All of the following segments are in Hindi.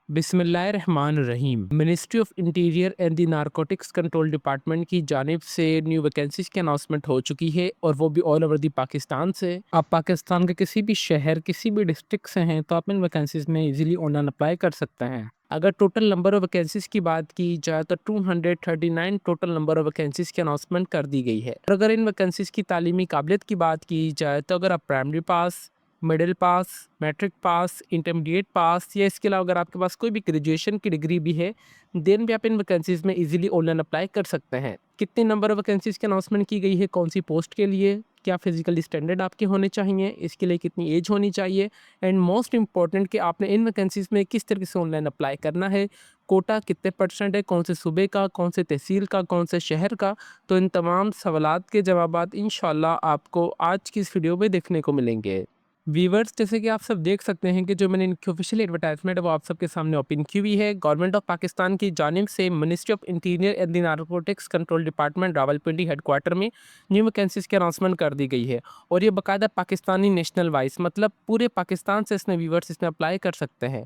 बिस्मिल्लाहिर्रहमानिर्रहीम। Ministry of interior and the narcotics control department की जानिब से न्यू वैकेंसीज की अनाउंसमेंट हो चुकी है और वो भी ऑल ओवर दी पाकिस्तान से। आप पाकिस्तान के किसी भी शहर किसी भी डिस्ट्रिक्ट से हैं तो आप इन वैकेंसीज में इजीली ऑनलाइन अप्लाई कर सकते हैं। अगर टोटल नंबर ऑफ वैकेंसीज की बात की जाए तो 239 टोटल नंबर ऑफ वैकेंसीज की अनाउंसमेंट कर दी गई है। और अगर इन वैकेंसीज की तालीमी काबिलियत की बात की जाए तो अगर आप primary pass, middle pass, matric pass, intermediate pass या इसके अलावा अगर आपके पास कोई भी ग्रेजुएशन की डिग्री भी है, देन भी आप इन वैकेंसीज़ में इजीली ऑनलाइन अप्लाई कर सकते हैं। कितने नंबर ऑफ वैकेंसीज़ की अनाउंसमेंट की गई है, कौन सी पोस्ट के लिए, क्या फिजिकली स्टैंडर्ड आपके होने चाहिए, इसके लिए कितनी एज होनी चाहिए, एंड मोस्ट इंपॉर्टेंट कि आपने इन वैकेंसीज़ में किस तरीके से ऑनलाइन अप्लाई करना है, कोटा कितने परसेंट है, कौन से सूबे का, कौन से तहसील का, कौन से शहर का। तो इन तमाम सवालात के जवाबात इंशाल्लाह आपको आज की इस वीडियो में देखने को मिलेंगे। व्यूअर्स, जैसे कि आप सब देख सकते हैं कि जो मैंने इनकी ऑफिशियल एडवर्टाइजमेंट है वो आप सबके सामने ओपन की हुई है। गवर्नमेंट ऑफ पाकिस्तान की जानिब से ministry of interior and the narcotics control department Rawalpindi headquarter में न्यू वैकेंसीज की अनाउंसमेंट कर दी गई है। और ये बाकायदा पाकिस्तानी नेशनल वाइज मतलब पूरे पाकिस्तान से इसमें व्यूअर्स इसमें अप्लाई कर सकते हैं।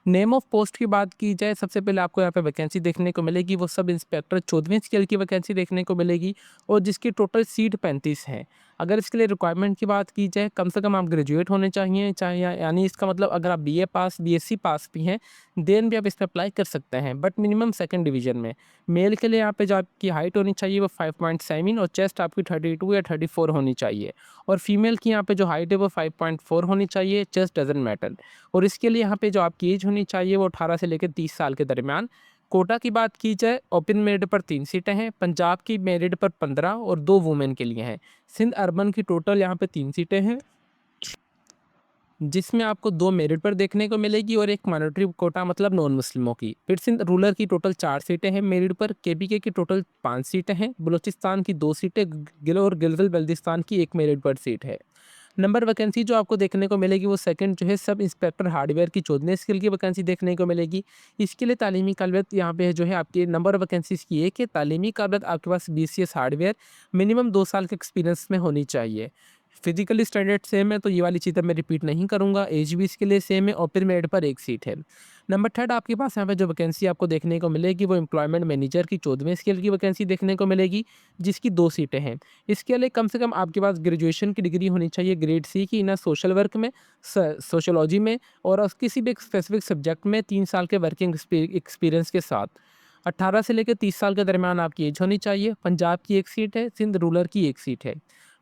नेम ऑफ पोस्ट की बात की जाए, सबसे पहले आपको यहाँ पे वैकेंसी देखने को मिलेगी, वो सब इंस्पेक्टर 14वीं स्केल की वैकेंसी देखने को मिलेगी और जिसकी टोटल सीट 35 है। अगर इसके लिए रिक्वायरमेंट की बात की जाए, कम से कम आप ग्रेजुएट होने चाहिए, चाहे यानी इसका मतलब अगर आप बीए पास, बीएससी पास भी हैं, देन भी आप इस पर अप्लाई कर सकते हैं, बट मिनिमम सेकंड डिवीजन में। मेल के लिए यहाँ पे जो आपकी हाइट होनी चाहिए वो 5.7 और चेस्ट आपकी 32 या 34 होनी चाहिए। और फीमेल की यहाँ पे जो हाइट है वो 5.4 होनी चाहिए, चेस्ट डजेंट मैटर। और इसके लिए यहाँ पे जो आपकी एज होनी चाहिए वो 18 से लेकर 30 साल के दरमियान। कोटा की बात की जाए, ओपन मेरिट पर 3 सीटें हैं, पंजाब की मेरिट पर 15 और 2 वुमेन के लिए हैं। सिंध अर्बन की टोटल यहाँ पे 3 सीटें हैं, जिसमें आपको 2 मेरिट पर देखने को मिलेगी और एक माइनॉरिटी कोटा मतलब नॉन मुस्लिमों की। फिर सिंध रूरल की टोटल 4 सीटें हैं मेरिट पर, केपीके की टोटल 5 सीटें हैं, बलूचिस्तान की 2 सीटें, गिल और गिलगित बल्तिस्तान की 1 मेरिट पर सीट है। नंबर वैकेंसी जो आपको देखने को मिलेगी वो सेकंड जो है सब इंस्पेक्टर हार्डवेयर की 14 स्किल की वैकेंसी देखने को मिलेगी। इसके लिए तालीमी काबिलियत यहाँ पे जो है आपकी नंबर वैकेंसीज की एक है, तालीमी काबिलियत आपके पास बीसीएस हार्डवेयर मिनिमम 2 साल के एक्सपीरियंस में होनी चाहिए। फिजिकली स्टैंडर्ड सेम है तो ये वाली चीज़ें मैं रिपीट नहीं करूँगा, एज भी इसके लिए सेम है और फिर मेरिट पर 1 सीट है। नंबर थर्ड आपके पास यहाँ पे जो वैकेंसी आपको देखने को मिलेगी वो एम्प्लॉयमेंट मैनेजर की 14वें स्केल की वैकेंसी देखने को मिलेगी, जिसकी 2 सीटें हैं। इसके लिए कम से कम आपके पास ग्रेजुएशन की डिग्री होनी चाहिए ग्रेड सी की ना सोशल वर्क में, सोशोलॉजी में और किसी भी एक स्पेसिफिक सब्जेक्ट में 3 साल के वर्किंग एक्सपीरियंस के साथ। 18 से लेकर 30 साल के दरमियान आपकी एज होनी चाहिए। पंजाब की 1 सीट है, सिंध रूरल की 1 सीट है।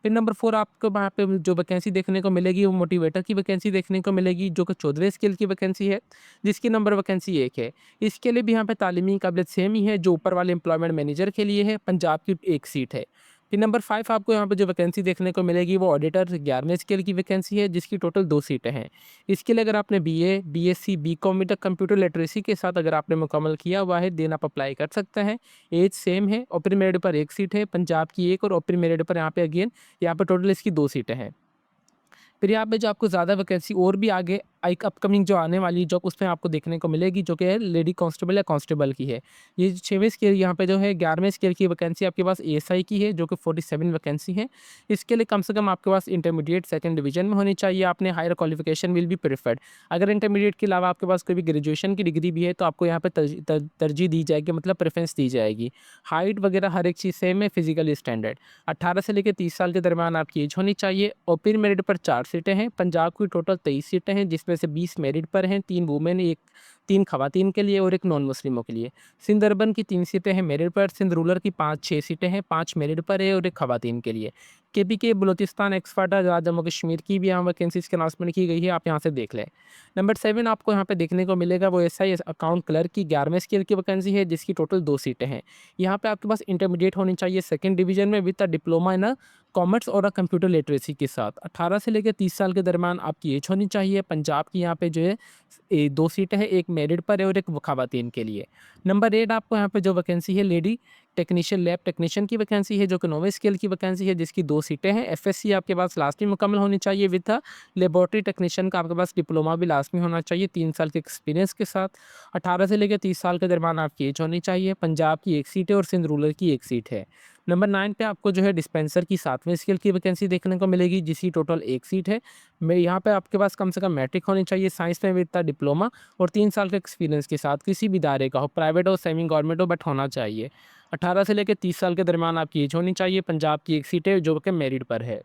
फिर नंबर 4 आपको वहाँ पे जो वैकेंसी देखने को मिलेगी वो मोटिवेटर की वैकेंसी देखने को मिलेगी, जो कि 14वें स्केल की वैकेंसी है, जिसकी नंबर वैकेंसी 1 है। इसके लिए भी यहाँ पे तालीमी काबिलियत सेम ही है जो ऊपर वाले एम्प्लॉयमेंट मैनेजर के लिए है, पंजाब की 1 सीट है। फिर नंबर 5 आपको यहाँ पे जो वैकेंसी देखने को मिलेगी वो ऑडिटर 11वें स्केल की वैकेंसी है, जिसकी टोटल 2 सीटें हैं। इसके लिए अगर आपने बीए, बीएससी, बीकॉम में कंप्यूटर लिटरेसी के साथ अगर आपने मुकम्मल किया हुआ है, देन आप अप्लाई कर सकते हैं। एज सेम है, ओपन मेरिट पर 1 सीट है, पंजाब की 1 और ओपन मेरिट पर यहाँ पे अगेन यहाँ पे टोटल इसकी 2 सीटें हैं। फिर यहाँ पे जो आपको ज़्यादा वैकेंसी और भी आगे एक अपकमिंग जो आने वाली जॉब उसमें आपको देखने को मिलेगी, जो कि है लेडी कांस्टेबल या कांस्टेबल की है। ये 6वें स्केल यहाँ पे जो है 11वें स्केल की वैकेंसी आपके पास एएसआई की है, जो कि 47 वैकेंसी है। इसके लिए कम से कम आपके पास इंटरमीडिएट सेकंड डिवीजन में होनी चाहिए, आपने higher qualification will be preferred. अगर इंटरमीडिएट के अलावा आपके पास कोई भी ग्रेजुएशन की डिग्री भी है तो आपको यहाँ पे तरजीह दी जाएगी, मतलब प्रेफरेंस दी जाएगी। हाइट वगैरह हर एक चीज़ सेम है, फिजिकल स्टैंडर्ड। 18 से लेकर 30 साल के दरमियान आपकी एज होनी चाहिए। ओपन मेरिट पर 4 सीटें हैं, पंजाब की टोटल 23 सीटें हैं, जिसमें से 20 मेरिट पर हैं, 3 वुमेन, 3 खवातीन के लिए और 1 नॉन मुस्लिमों के लिए। सिंध अर्बन की 3 सीटें हैं मेरिट पर, सिंध रूरल की 5-6 सीटें हैं, 5 मेरिट पर है और 1 खवातीन के लिए। केपीके बलूचिस्तान एक्सपर्टा जम्मू कश्मीर की भी यहाँ वैकेंसीज की अनाउंसमेंट की गई है, आप यहाँ से देख लें। नंबर 7 आपको यहाँ पे देखने को मिलेगा वो एसआई अकाउंट क्लर्क की 11वें स्केल की वैकेंसी है, जिसकी टोटल 2 सीटें हैं। यहाँ पे आपके पास इंटरमीडिएट होनी चाहिए सेकंड डिवीजन में with a diploma in commerce और कंप्यूटर लिटरेसी के साथ। 18 से लेकर 30 साल के दरमियान आपकी एज होनी चाहिए। पंजाब की यहाँ पे जो है 2 सीटें हैं, 1 मेरिट पर है और 1 खवातीन के लिए। नंबर 8 आपको यहाँ पे जो वैकेंसी है लेडी टेक्नीशियन, लैब टेक्नीशियन की वैकेंसी है जो कि 9वें स्केल की वैकेंसी है, जिसकी 2 सीटें हैं। एफएससी आपके पास लास्ट में मुकम्मल होनी चाहिए विद द लेबोरेटरी टेक्नीशियन का आपके पास डिप्लोमा भी लास्ट में होना चाहिए 3 साल के एक्सपीरियंस के साथ। 18 से लेकर 30 साल के दरमियान आपकी एज होनी चाहिए। पंजाब की 1 सीट है और सिंध रूरल की 1 सीट है। नंबर 9 पे आपको जो है डिस्पेंसर की 7वें स्केल की वैकेंसी देखने को मिलेगी, जिसकी टोटल 1 सीट है। मैं यहाँ पे आपके पास कम से कम मैट्रिक होनी चाहिए साइंस में विद द डिप्लोमा और 3 साल के एक्सपीरियंस के साथ, किसी भी दायरे का हो, प्राइवेट हो, सेमी गवर्नमेंट हो, बट होना चाहिए। 18 से लेकर 30 साल के दरमियान आपकी एज होनी चाहिए। पंजाब की 1 सीट है जो कि मेरिट पर है।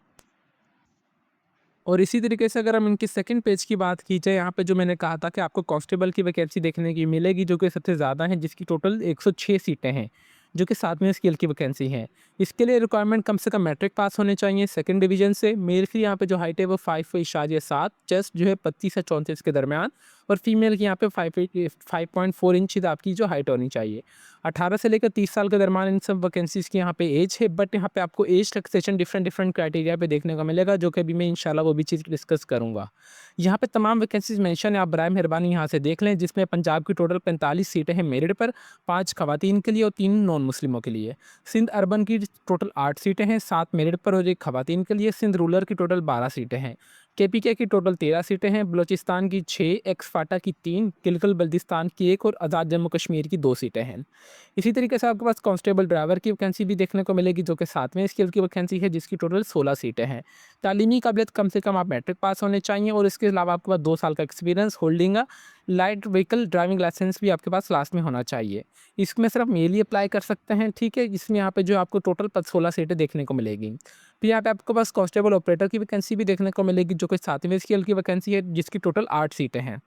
और इसी तरीके से अगर हम इनकी सेकंड पेज की बात की जाए, यहाँ पे जो मैंने कहा था कि आपको कांस्टेबल की वैकेंसी देखने की मिलेगी जो कि सबसे ज़्यादा है, जिसकी टोटल 106 सीटें हैं, जो कि 7वें स्केल की वैकेंसी है। इसके लिए रिक्वायरमेंट कम से कम मैट्रिक पास होने चाहिए सेकंड डिवीजन से। मेल की यहाँ पे जो हाइट है वो 5.7, चेस्ट जो है 35 से 34 के दरमियान, और फीमेल की यहाँ पे 5.4 इंच आपकी जो हाइट होनी चाहिए। 18 से लेकर 30 साल के दरमियान इन सब वैकेंसीज़ की यहाँ पे एज है, बट यहाँ पे आपको age relaxation different different criteria पे देखने को मिलेगा, जो कि अभी मैं इंशाल्लाह वो भी चीज़ डिस्कस करूँगा। यहाँ पे तमाम वैकेंसीज़ मेंशन है, आप बराए मेहरबानी यहाँ से देख लें, जिसमें पंजाब की टोटल 45 सीटें हैं मेरिट पर, 5 खवातीन के लिए और 3 नॉन मुस्लिमों के लिए। सिंध अर्बन की टोटल 8 सीटें हैं, 7 मेरिट पर और 1 खवातीन के लिए। सिंध रूरल की टोटल 12 सीटें हैं। केपीके की टोटल 13 सीटें हैं, बलूचिस्तान की 6, एक्स फाटा की 3, गिलगित बल्तिस्तान की 1 और आज़ाद जम्मू कश्मीर की 2 सीटें हैं। इसी तरीके से आपके पास कांस्टेबल ड्राइवर की वैकेंसी भी देखने को मिलेगी, जो कि 7वें स्केल की वैकेंसी है, जिसकी टोटल 16 सीटें हैं। तालीमी काबिलियत कम से कम आप मैट्रिक पास होने चाहिए और इसके अलावा आपके पास 2 साल का experience, holding a light vehicle driving licence भी आपके पास लास्ट में होना चाहिए। इसमें सिर्फ मेल ही अप्लाई कर सकते हैं, ठीक है। इसमें यहाँ पे जो आपको टोटल 16 सीटें देखने को मिलेगी। फिर यहाँ पे आपके पास कांस्टेबल ऑपरेटर की वैकेंसी भी देखने को मिलेगी, जो कि 7वें स्केल की वैकेंसी है, जिसकी टोटल 8 सीटें हैं।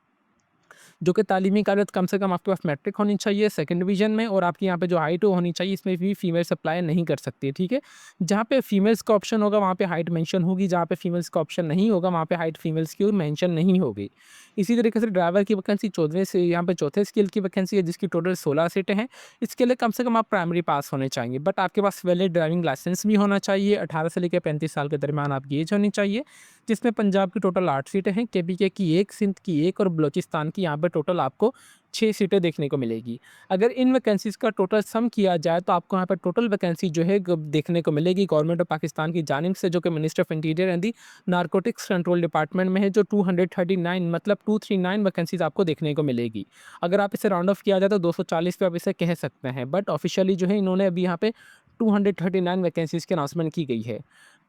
जो कि तालीमी काबिलियत कम से कम आपके पास मैट्रिक होनी चाहिए सेकंड डिवीजन में, और आपकी यहाँ पे जो हाइट होनी चाहिए, इसमें भी फीमेल्स अप्लाई नहीं कर सकती है, ठीक है। जहाँ पे फीमेल्स का ऑप्शन होगा वहाँ पे हाइट मेंशन होगी, जहाँ पे फीमेल्स का ऑप्शन नहीं होगा वहाँ पे हाइट फीमेल्स की मेंशन नहीं होगी। इसी तरीके से ड्राइवर की वैकेंसी 14वें से यहाँ पे चौथे स्केल की वैकेंसी है, जिसकी टोटल 16 सीटें हैं। इसके लिए कम से कम आप प्राइमरी पास होने चाहिए, बट आपके पास वैलिड ड्राइविंग लाइसेंस भी होना चाहिए। 18 से लेकर 35 साल के दरमियान आपकी एज होनी चाहिए। जिसमें पंजाब की टोटल 8 सीटें हैं, केपीके की 1, सिंध की 1 और बलूचिस्तान की यहाँ पे टोटल आपको 6 सीटें देखने को मिलेगी। अगर इन वैकेंसीज़ का टोटल सम किया जाए तो आपको यहाँ पर टोटल वैकेंसी जो है देखने को मिलेगी गवर्नमेंट ऑफ पाकिस्तान की जानिब से, जो कि minister of interior and the narcotics control department में है, जो 239 मतलब 239 वैकेंसीज आपको देखने को मिलेगी। अगर आप इसे राउंड ऑफ किया जाए तो 240 पे आप इसे कह सकते हैं, बट ऑफिशियली जो है इन्होंने अभी यहाँ पे 239 वैकेंसीज़ की अनाउंसमेंट की गई है।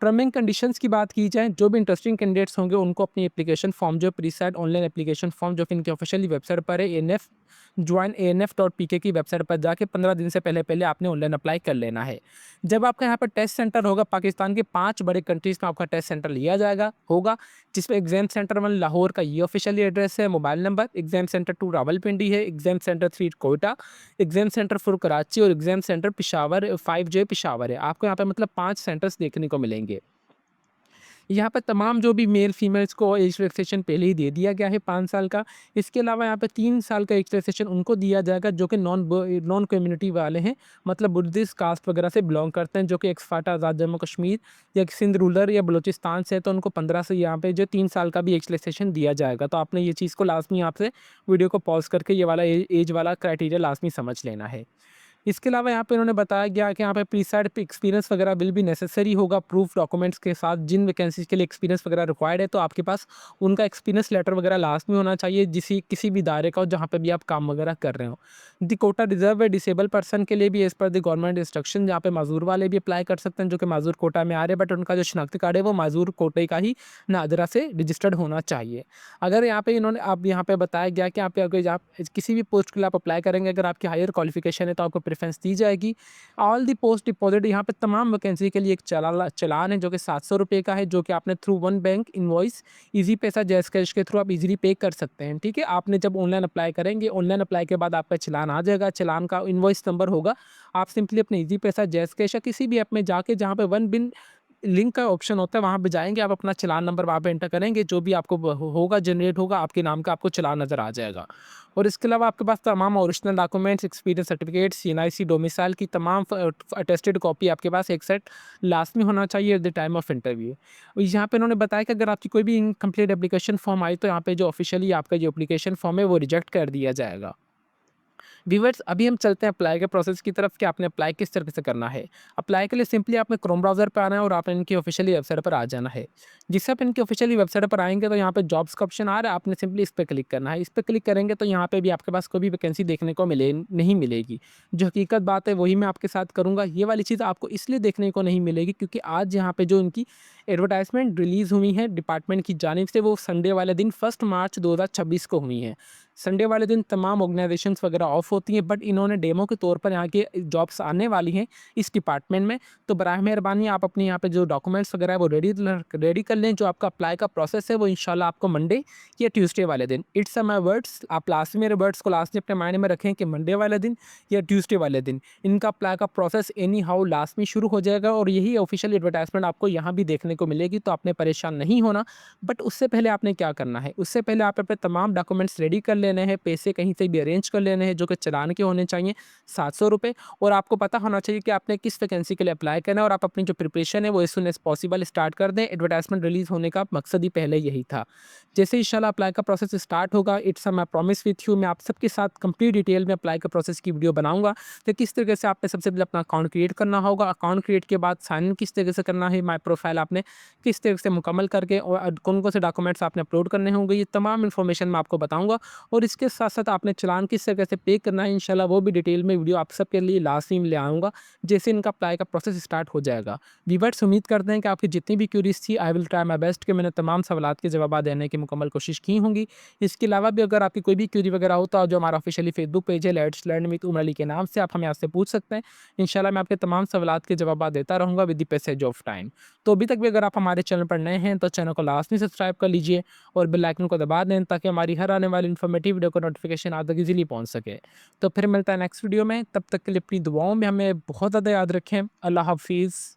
टर्म एंड कंडीशंस की बात की जाए, जो भी इंटरेस्टिंग कैंडिडेट्स होंगे उनको अपनी एप्लीकेशन फॉर्म जो प्रीसेट ऑनलाइन एप्लीकेशन फॉर्म जो कि इनकी ऑफिशियली वेबसाइट पर है, एएनएफ ज्वाइन ANF.pk की वेबसाइट पर जाके 15 दिन से पहले पहले आपने ऑनलाइन अप्लाई कर लेना है। जब आपका यहाँ पर टेस्ट सेंटर होगा, पाकिस्तान के 5 बड़े कंट्रीज़ में आपका टेस्ट सेंटर लिया जाएगा होगा, जिसमें एग्जाम सेंटर 1 लाहौर का ये ऑफिशियली एड्रेस है, mobile number. Exam centre 2 Rawalpindi है, exam centre 3 Quetta, exam centre 4 Karachi और एग्जाम सेंटर पिशावर 5 जो है पिशावर है। आपको यहाँ पर मतलब 5 सेंटर्स देखने को मिलेंगे। यहाँ पर तमाम जो भी मेल फीमेल्स को एज रिलैक्सेशन पहले ही दे दिया गया है 5 साल का। इसके अलावा यहाँ पे 3 साल का एज रिलैक्सेशन उनको दिया जाएगा जो कि नॉन कम्युनिटी वाले हैं, मतलब बुद्धिस्ट कास्ट वगैरह से बिलोंग करते हैं, जो कि एक्सफाटा आज़ाद जम्मू कश्मीर या सिंध रूरल या बलूचिस्तान से है, तो उनको 15 से यहाँ पे जो 3 साल का भी एज रिलैक्सेशन दिया जाएगा। तो आपने ये चीज़ को लाजमी आपसे वीडियो को पॉज करके ये वाला एज वाला क्राइटेरिया लाजमी समझ लेना है। इसके अलावा यहाँ पे उन्होंने बताया गया कि यहाँ पे प्रीसाइड पे एक्सपीरियंस वगैरह विल भी नेसेसरी होगा प्रूफ डॉक्यूमेंट्स के साथ। जिन वैकेंसीज के लिए एक्सपीरियंस वगैरह रिक्वायर्ड है तो आपके पास उनका एक्सपीरियंस लेटर वगैरह लास्ट में होना चाहिए, किसी भी दायरे का हो जहाँ पे भी आप काम वगैरह कर रहे हो। दी कोटा रिजर्व है डिसेबल पर्सन के लिए भी as per the government instruction, जहाँ पे माजूर वाले भी अप्लाई कर सकते हैं जो कि माजूर कोटा में आ रहे हैं, बट उनका जो शनाख्ती कार्ड है वो माजूर कोटे का ही नादरा से रजिस्टर्ड होना चाहिए। अगर यहाँ पे इन्होंने आप यहाँ पे बताया गया कि यहाँ पे अगर आप किसी भी पोस्ट के लिए आप अप्लाई करेंगे, अगर आपकी हायर क्वालिफिकेशन है तो आपको प्रेफरेंस दी जाएगी। ऑल दी पोस्ट डिपॉजिट, यहाँ पे तमाम वैकेंसी के लिए एक चलान है जो कि 700 रुपये का है, जो कि आपने through one bank invoice easy पैसा जैस कैश के थ्रू आप इजीली पे कर सकते हैं, ठीक है। आपने जब ऑनलाइन अप्लाई करेंगे, ऑनलाइन अप्लाई के बाद आपका चलान आ जाएगा, चलान का इनवॉइस नंबर होगा। आप सिंपली अपने इजी पैसा जैस कैश या किसी भी ऐप में जाके जहाँ पे वन बिन लिंक का ऑप्शन होता है वहाँ पे जाएंगे, आप अपना चलान नंबर वहाँ पे एंटर करेंगे, जो भी आपको होगा जनरेट होगा आपके नाम का आपको चलान नज़र आ जाएगा। और इसके अलावा आपके पास तमाम original documents, experience certificates, NIC domicile की तमाम अटेस्टेड कॉपी आपके पास एक सेट लास्ट में होना चाहिए at the time of interview. यहाँ पे इन्होंने बताया कि अगर आपकी कोई भी इनकम्प्लीट एप्लीकेशन फॉर्म आई तो यहाँ पे जो ऑफिशियली आपका जो एप्लीकेशन फॉर्म है वो रिजेक्ट कर दिया जाएगा। व्यूअर्स अभी हम चलते हैं अप्लाई के प्रोसेस की तरफ कि आपने अप्लाई किस तरीके से करना है। अप्लाई के लिए सिंपली आपने क्रोम ब्राउज़र पे आना है और आपने इनकी ऑफिशियली वेबसाइट पर आ जाना है। जिससे आप इनकी ऑफिशियली वेबसाइट पर आएँगे तो यहाँ पे जॉब्स का ऑप्शन आ रहा है, आपने सिंपली इस पे क्लिक करना है। इस पे क्लिक करेंगे तो यहाँ पे भी आपके पास कोई भी वैकेंसी देखने को नहीं मिलेगी। जो हकीकत बात है वही मैं आपके साथ करूँगा। ये वाली चीज़ आपको इसलिए देखने को नहीं मिलेगी क्योंकि आज यहाँ पे जो इनकी एडवर्टाइज़मेंट रिलीज़ हुई है डिपार्टमेंट की जानिब से वो संडे वाले दिन 1 मार्च 2026 को हुई हैं। संडे वाले दिन तमाम ऑर्गेनाइजेशंस वगैरह ऑफ होती हैं बट इन्होंने डेमो के तौर पर यहाँ के जॉब्स आने वाली हैं इस डिपार्टमेंट में। तो बराए मेहरबानी आप अपने यहाँ पे जो डॉक्यूमेंट्स वगैरह है वो रेडी कर लें। जो आपका अप्लाई का प्रोसेस है वो इंशाल्लाह आपको मंडे या ट्यूसडे वाले दिन, इट्स माय वर्ड्स, आप लास्ट में मेरे वर्ड्स को लास्ट में अपने मायने में रखें कि मंडे वाले दिन या ट्यूसडे वाले दिन इनका अप्लाई का प्रोसेस एनी हाउ लास्ट में शुरू हो जाएगा और यही ऑफिशियल एडवर्टाइजमेंट आपको यहाँ भी देखने को मिलेगी। तो आपने परेशान नहीं होना। बट उससे पहले आपने क्या करना है, उससे पहले आप अपने तमाम डॉक्यूमेंट्स रेडी कर लेने हैं, पैसे कहीं से भी अरेंज कर लेने हैं जो कि चलान के होने चाहिए 700 रुपये। और आपको पता होना चाहिए कि आपने किस वैकेंसी के लिए अप्लाई करना है और आप अपनी जो प्रिपरेशन है वो as soon as possible start कर दें। एडवर्टाइजमेंट रिलीज होने का मकसद ही पहले यही था। जैसे इंशाल्लाह अप्लाई का प्रोसेस स्टार्ट होगा, it's my promise with you, मैं आप सबके साथ कंप्लीट डिटेल में अप्लाई का प्रोसेस की वीडियो बनाऊंगा। तो किस तरीके से आपने सबसे पहले अपना अकाउंट क्रिएट करना होगा, अकाउंट क्रिएट के बाद साइन इन किस तरीके से करना है, माई प्रोफाइल आपने किस तरीके से मुकम्मल करके और कौन-कौन से डॉक्यूमेंट्स आपने अपलोड करने होंगे, ये तमाम इन्फॉर्मेशन मैं आपको बताऊँगा। और इसके साथ-साथ आपने चालान किस तरीके से पे करना है इंशाल्लाह वो भी डिटेल में वीडियो आप सबके लिए लास्ट में ले आऊँगा, जैसे इनका अप्लाई का प्रोसेस स्टार्ट हो जाएगा। व्यूअर्स उम्मीद करते हैं कि आपकी जितनी भी क्वेरीज़ थी I will try my best कि मैंने तमाम सवालात के जवाब देने की मुकम्मल कोशिश की होंगी। इसके अलावा भी अगर आपकी कोई भी क्वेरी वगैरह हो तो जो हमारा ऑफिशियली फेसबुक पेज है let's learn with Umar Ali के नाम से आप हमें यहाँ से पूछ सकते हैं। इंशाल्लाह मैं आपके तमाम सवालात के जवाब देता रहूँगा with the passage of time. तो अभी तक भी अगर आप हमारे चैनल पर नए हैं तो चैनल को लाज़मी सब्सक्राइब कर लीजिए और बेल आइकन को दबा दें ताकि हमारी हर आने वाली इन्फॉर्मेटिव वीडियो का नोटिफिकेशन आप तक ईज़िली पहुँच सके। तो फिर मिलता है नेक्स्ट वीडियो में, तब तक के लिए अपनी दुआओं में हमें बहुत ज़्यादा याद रखें। अल्लाह हाफ़िज़।